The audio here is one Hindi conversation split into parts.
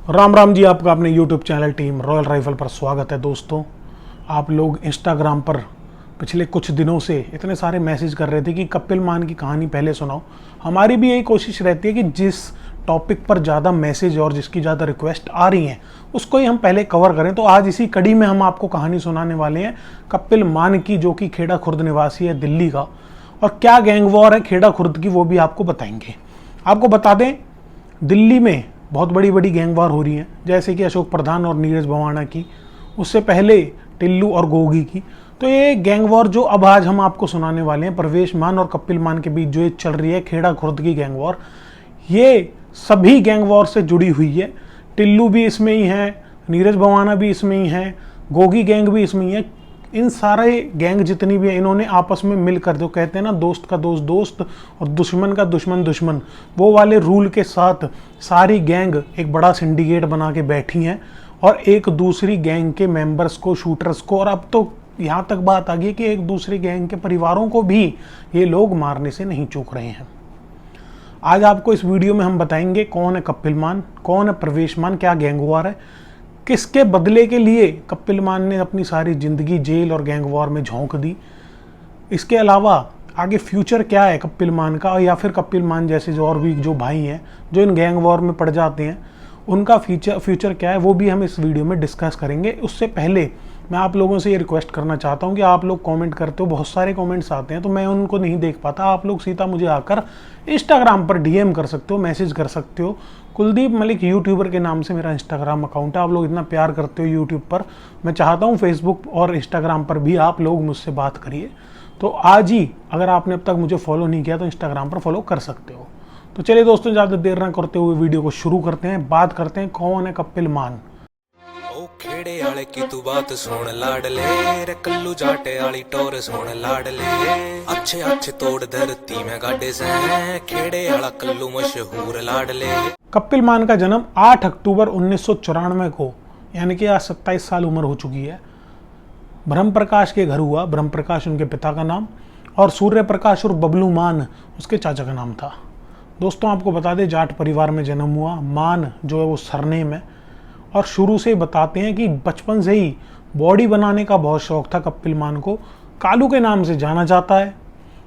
राम राम जी, आपका अपने YouTube channel team royal rifle पर स्वागत है। दोस्तों, आप लोग इंस्टाग्राम पर पिछले कुछ दिनों से इतने सारे मैसेज कर रहे थे कि कपिल मान की कहानी पहले सुनाओ। हमारी भी यही कोशिश रहती है कि जिस टॉपिक पर ज़्यादा मैसेज और जिसकी ज़्यादा रिक्वेस्ट आ रही हैं उसको ही हम पहले कवर करें। तो आज इसी कड़ी में हम आपको कहानी सुनाने वाले हैं कपिल मान की, जो कि खेड़ा खुर्द निवासी है दिल्ली का। और क्या गैंग वॉर है खेड़ा खुर्द की वो भी आपको बताएंगे। आपको बता दें, दिल्ली में बहुत बड़ी बड़ी गैंग वॉर हो रही हैं, जैसे कि अशोक प्रधान और नीरज भवाना की, उससे पहले टिल्लू और गोगी की। तो ये गैंग वॉर जो अब आज हम आपको सुनाने वाले हैं परवेश मान और कपिल मान के बीच जो ये चल रही है खेड़ा खुर्द की गैंग वॉर, ये सभी गैंग वॉर से जुड़ी हुई है। टिल्लू भी इसमें ही है, नीरज भवाना भी इसमें ही है, गोगी गैंग भी इसमें ही है। इन सारे गैंग जितनी भी है इन्होंने आपस में मिलकर, जो कहते हैं ना दोस्त का दोस्त दोस्त और दुश्मन का दुश्मन दुश्मन, वो वाले रूल के साथ सारी गैंग एक बड़ा सिंडिकेट बना के बैठी हैं और एक दूसरी गैंग के मेंबर्स को, शूटर्स को, और अब तो यहाँ तक बात आ गई कि एक दूसरी गैंग के परिवारों को भी ये लोग मारने से नहीं चूक रहे हैं। आज आपको इस वीडियो में हम बताएंगे कौन है कपिल मान, कौन है परवेश मान, क्या गैंग वॉर है, किसके बदले के लिए कपिल मान ने अपनी सारी जिंदगी जेल और गैंग वॉर में झोंक दी। इसके अलावा आगे फ्यूचर क्या है कपिल मान का, या फिर कपिल मान जैसे जो और भी जो भाई हैं जो इन गैंग वॉर में पड़ जाते हैं उनका फ्यूचर क्या है, वो भी हम इस वीडियो में डिस्कस करेंगे। उससे पहले मैं आप लोगों से ये रिक्वेस्ट करना चाहता हूँ कि आप लोग कमेंट करते हो, बहुत सारे कमेंट्स आते हैं तो मैं उनको नहीं देख पाता। आप लोग सीधा मुझे आकर इंस्टाग्राम पर डीएम कर सकते हो, मैसेज कर सकते हो। कुलदीप मलिक यूट्यूबर के नाम से मेरा इंस्टाग्राम अकाउंट है। आप लोग इतना प्यार करते हो यूट्यूब पर, मैं चाहता हूँ फेसबुक और इंस्टाग्राम पर भी आप लोग मुझसे बात करिए। तो आज ही अगर आपने अब तक मुझे फॉलो नहीं किया तो इंस्टाग्राम पर फॉलो कर सकते हो। तो चलिए दोस्तों, ज़्यादा देर ना करते हुए वीडियो को शुरू करते हैं। बात करते हैं कौन है कपिल मान। खेड़े आले की तू बात सुन लाडले रे, कल्लू जाटे आली टोर सुन लाडले, अच्छे अच्छे तोड़ धरती में गाडे से, खेड़े आला कल्लू मशहूर लाडले। कपिल मान का जन्म 8 अक्टूबर 1994 को, यानी कि आज 27 साल उम्र हो चुकी है, ब्रह्म प्रकाश के घर हुआ। ब्रह्म प्रकाश उनके पिता का नाम और सूर्य प्रकाश और बबलू मान उसके चाचा का नाम था। दोस्तों, आपको बता दें जाट परिवार में जन्म हुआ। मान जो है वो सरनेम है और शुरू से बताते हैं कि बचपन से ही बॉडी बनाने का बहुत शौक था कपिल मान को। कालू के नाम से जाना जाता है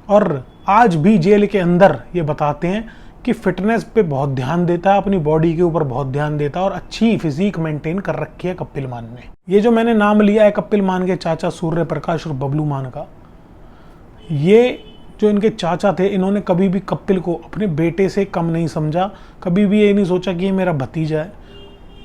और आज भी जेल के अंदर ये बताते हैं कि फिटनेस पे बहुत ध्यान देता है, अपनी बॉडी के ऊपर बहुत ध्यान देता है और अच्छी फिजिक मेंटेन कर रखी है कपिल मान ने। ये जो मैंने नाम लिया है कपिल मान के चाचा सूर्य प्रकाश और बबलू मान का, ये जो इनके चाचा थे इन्होंने कभी भी कपिल को अपने बेटे से कम नहीं समझा। कभी भी ये नहीं सोचा कि ये मेरा भतीजा है,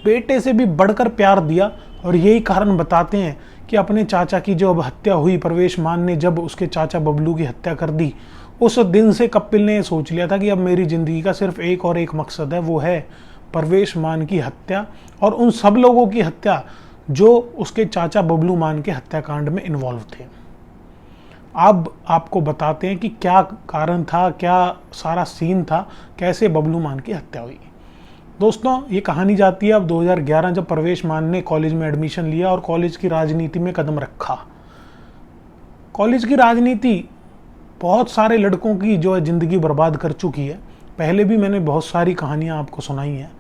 बेटे से भी बढ़कर प्यार दिया। और यही कारण बताते हैं कि अपने चाचा की जो अब हत्या हुई, परवेश मान ने जब उसके चाचा बबलू की हत्या कर दी, उस दिन से कपिल ने सोच लिया था कि अब मेरी ज़िंदगी का सिर्फ एक और एक मकसद है, वो है परवेश मान की हत्या और उन सब लोगों की हत्या जो उसके चाचा बबलू मान के हत्याकांड में इन्वॉल्व थे। अब आपको बताते हैं कि क्या कारण था, क्या सारा सीन था, कैसे बबलू मान की हत्या हुई। दोस्तों, ये कहानी जाती है अब 2011, जब परवेश मान ने कॉलेज में एडमिशन लिया और कॉलेज की राजनीति में कदम रखा। कॉलेज की राजनीति बहुत सारे लड़कों की जो है ज़िंदगी बर्बाद कर चुकी है। पहले भी मैंने बहुत सारी कहानियाँ आपको सुनाई हैं।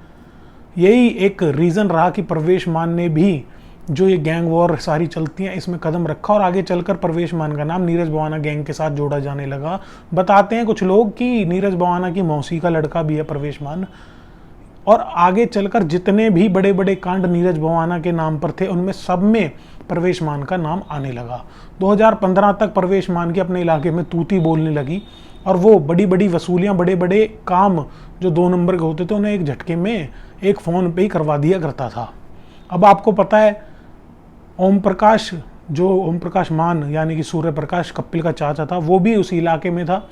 यही एक रीज़न रहा कि परवेश मान ने भी जो ये गैंग वॉर सारी चलती हैं इसमें कदम रखा और आगे चलकर परवेश मान का नाम नीरज भवाना गैंग के साथ जोड़ा जाने लगा। बताते हैं कुछ लोग कि नीरज भवाना की मौसी का लड़का भी है परवेश मान। और आगे चलकर जितने भी बड़े बड़े कांड नीरज भवाना के नाम पर थे उनमें सब में परवेश मान का नाम आने लगा। 2015 तक परवेश मान के अपने इलाके में तूती बोलने लगी और वो बड़ी बड़ी वसूलियाँ, बड़े बड़े काम जो 2 नंबर के होते थे उन्हें एक झटके में एक फ़ोन पे ही करवा दिया करता था। अब आपको पता है ओम प्रकाश मान यानी कि सूर्य प्रकाश कपिल का चाचा था, वो भी उसी इलाके में था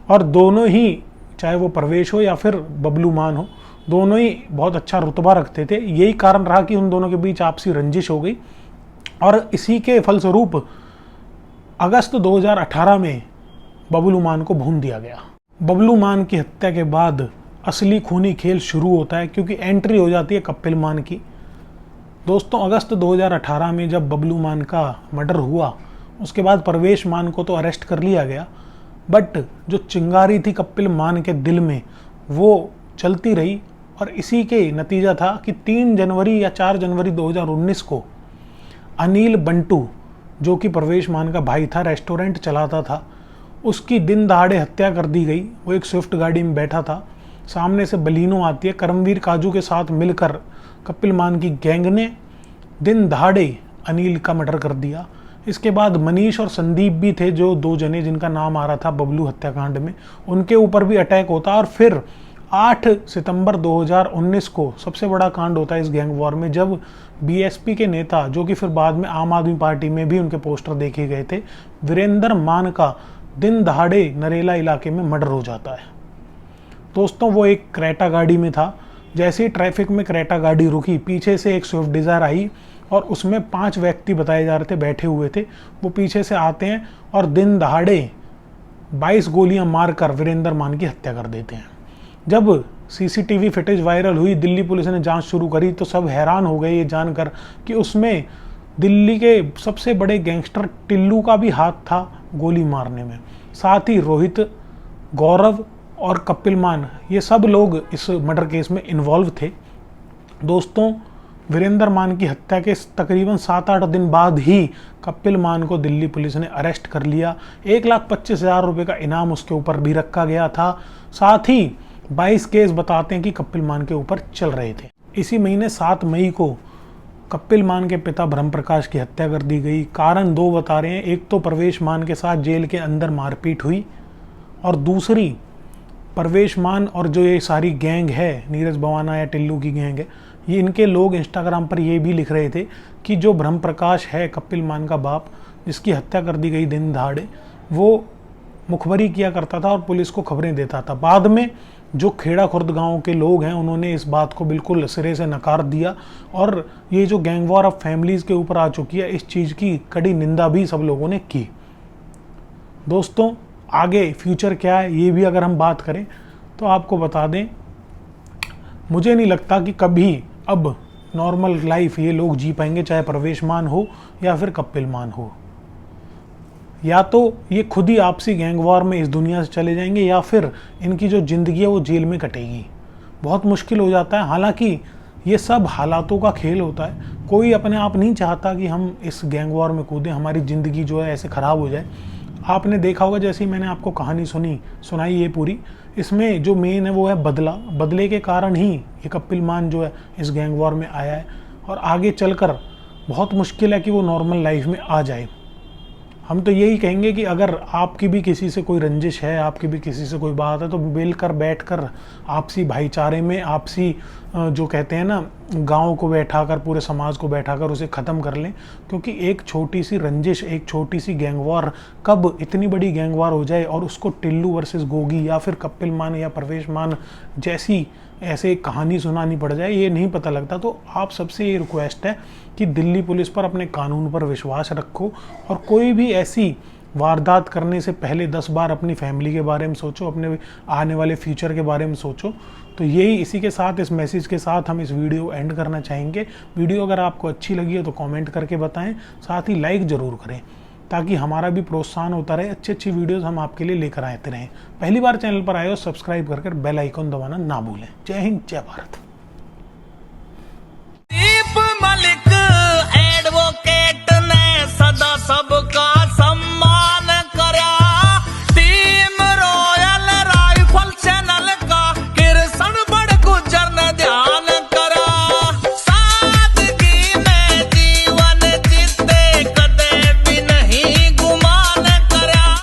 और दोनों ही, चाहे वो परवेश हो या फिर बबलू मान हो, दोनों ही बहुत अच्छा रुतबा रखते थे। यही कारण रहा कि उन दोनों के बीच आपसी रंजिश हो गई और इसी के फलस्वरूप अगस्त 2018 में बबलू मान को भून दिया गया। बबलू मान की हत्या के बाद असली खूनी खेल शुरू होता है क्योंकि एंट्री हो जाती है कपिल मान की। दोस्तों, अगस्त 2018 में जब बबलू मान का मर्डर हुआ उसके बाद परवेश मान को तो अरेस्ट कर लिया गया, बट जो चिंगारी थी कपिल मान के दिल में वो चलती रही और इसी के नतीजा था कि 3 जनवरी या 4 जनवरी 2019 को अनिल बंटू, जो कि परवेश मान का भाई था, रेस्टोरेंट चलाता था, उसकी दिन दहाड़े हत्या कर दी गई। वो एक स्विफ्ट गाड़ी में बैठा था, सामने से बलीनो आती है, करमवीर काजू के साथ मिलकर कपिल मान की गैंग ने दिन दहाड़े अनिल का मर्डर कर दिया। इसके बाद मनीष और संदीप भी थे, जो 2 जने जिनका नाम आ रहा था बबलू हत्याकांड में, उनके ऊपर भी अटैक होता। और फिर 8 सितंबर 2019 को सबसे बड़ा कांड होता है इस गैंग वॉर में, जब बीएसपी के नेता, जो कि फिर बाद में आम आदमी पार्टी में भी उनके पोस्टर देखे गए थे, वीरेंद्र मान का दिन दहाड़े नरेला इलाके में मर्डर हो जाता है। दोस्तों, वो एक क्रेटा गाड़ी में था। जैसे ही ट्रैफिक में क्रेटा गाड़ी रुकी, पीछे से एक स्विफ्ट डिज़ायर आई और उसमें 5 व्यक्ति बताए जा रहे थे बैठे हुए थे। वो पीछे से आते हैं और दिन दहाड़े 22 गोलियां मारकर वीरेंद्र मान की हत्या कर देते हैं। जब सीसीटीवी फुटेज वायरल हुई, दिल्ली पुलिस ने जांच शुरू करी, तो सब हैरान हो गए ये जानकर कि उसमें दिल्ली के सबसे बड़े गैंगस्टर टिल्लू का भी हाथ था गोली मारने में। साथ ही रोहित, गौरव और कपिल मान, ये सब लोग इस मर्डर केस में इन्वॉल्व थे। दोस्तों, वीरेंद्र मान की हत्या के तकरीबन 7-8 दिन बाद ही कपिल मान को दिल्ली पुलिस ने अरेस्ट कर लिया। 1,25,000 रुपये का इनाम उसके ऊपर भी रखा गया था। साथ ही 22 केस बताते हैं कि कपिल मान के ऊपर चल रहे थे। इसी महीने 7 मई को कपिल मान के पिता ब्रह्म प्रकाश की हत्या कर दी गई। कारण 2 बता रहे हैं। एक तो परवेश मान के साथ जेल के अंदर मारपीट हुई, और दूसरी परवेश मान और जो ये सारी गैंग है, नीरज बवाना या टिल्लू की गैंग है, ये इनके लोग इंस्टाग्राम पर ये भी लिख रहे थे कि जो ब्रह्म प्रकाश है, कपिल मान का बाप, जिसकी हत्या कर दी गई दिन दहाड़े, वो मुखबरी किया करता था और पुलिस को खबरें देता था। बाद में जो खेड़ा खुर्द गांव के लोग हैं, उन्होंने इस बात को बिल्कुल सिरे से नकार दिया, और ये जो गैंग वॉर अब फैमिलीज़ के ऊपर आ चुकी है, इस चीज़ की कड़ी निंदा भी सब लोगों ने की। दोस्तों, आगे फ्यूचर क्या है ये भी अगर हम बात करें तो आपको बता दें, मुझे नहीं लगता कि कभी अब नॉर्मल लाइफ ये लोग जी पाएंगे, चाहे परवेश मान हो या फिर कपिल मान हो। या तो ये खुद ही आपसी गैंग वॉर में इस दुनिया से चले जाएंगे, या फिर इनकी जो ज़िंदगी है वो जेल में कटेगी। बहुत मुश्किल हो जाता है। हालांकि ये सब हालातों का खेल होता है। कोई अपने आप नहीं चाहता कि हम इस गैंग वॉर में कूदें, हमारी ज़िंदगी जो है ऐसे ख़राब हो जाए। आपने देखा होगा, जैसे ही मैंने आपको कहानी सुनाई ये पूरी, इसमें जो मेन है वो है बदला। बदले के कारण ही ये कपिल मान जो है इस गैंग वॉर में आया है, और आगे चलकर बहुत मुश्किल है कि वो नॉर्मल लाइफ में आ जाए। हम तो यही कहेंगे कि अगर आपकी भी किसी से कोई रंजिश है, आपकी भी किसी से कोई बात है, तो मिलकर बैठकर आपसी भाईचारे में, आपसी जो कहते हैं ना, गांव को बैठाकर, पूरे समाज को बैठाकर उसे ख़त्म कर लें। क्योंकि एक छोटी सी रंजिश, एक छोटी सी गैंग वॉर कब इतनी बड़ी गैंग वॉर हो जाए और उसको टिल्लू वर्सेस गोगी या फिर कपिल मान या परवेश मान जैसी ऐसे कहानी सुनानी पड़ जाए, ये नहीं पता लगता। तो आप सबसे ये रिक्वेस्ट है कि दिल्ली पुलिस पर, अपने कानून पर विश्वास रखो, और कोई भी ऐसी वारदात करने से पहले 10 बार अपनी फैमिली के बारे में सोचो, अपने आने वाले फ्यूचर के बारे में सोचो। तो यही, इसी के साथ, इस मैसेज के साथ हम इस वीडियो एंड करना चाहेंगे। वीडियो अगर आपको अच्छी लगी है तो कमेंट करके बताएं, साथ ही लाइक ज़रूर करें, ताकि हमारा भी प्रोत्साहन होता रहे, अच्छी अच्छी वीडियोस हम आपके लिए लेकर आते रहें। पहली बार चैनल पर आए हो, सब्सक्राइब कर बेल आइकन दबाना ना भूलें। जय हिंद, जय भारत।